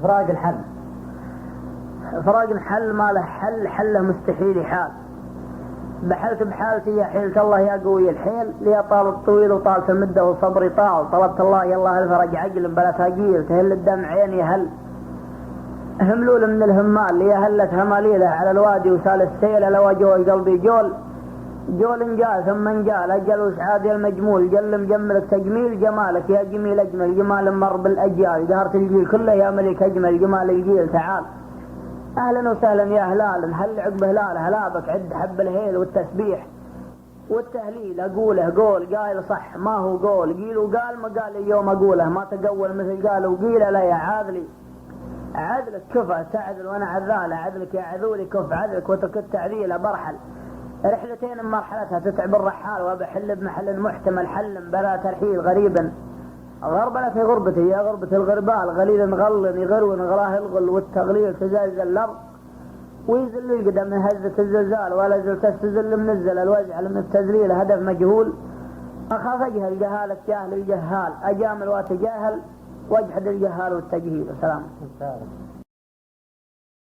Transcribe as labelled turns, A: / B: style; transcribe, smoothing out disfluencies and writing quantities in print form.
A: فراق الحل.
B: فراق الحل ما له حل، حله مستحيل حال. بحلت بحالتي يا حيلة الله يا قوي الحيل، لي طال الطويل وطالت المدة وصبري طال، طلبت الله يا الله الفرج عقل بلا تاقيل، تهل الدمع عيني هل هملول من الهمال لي هلت هماليله على الوادي وسال السيل، لو جول قلبي جول جال ثم انجال اجل وسعادي المجمول، جل مجملك تجميل جمالك يا جميل اجمل جمال مر بالاجيال، قهرت الجيل كله يا ملك اجمل جمال الجيل تعال. اهلا وسهلا يا هلال، هل عقب هلال هلابك عد حب الهيل والتسبيح والتهليل، اقوله قول قايل صح ما هو قول، قيل وقال ما قال اليوم اقوله، ما تقول مثل قال وقيل لا يا عاذلي عدلك كفى تعدل وانا عذاله، عدلك يا عذولي كف عدلك وترك التعذيله برحل، رحلتين مرحلتها تتعب الرحال، وبحل بمحل محتمل حل بلا ترحيل غريبا غربلة في غربتي يا غربة الغربال، غليل غل يغرون غراه الغل والتغليل تزلزل الارض ويزل القدم من هزة الزلزال، ولا زلت تستزل من الزل الوجع من التزليل هدف مجهول، اخاف اجهل جهالة جاهل الجهال، اجامل واتجاهل واجحد الجهال والتجهيل. سلام.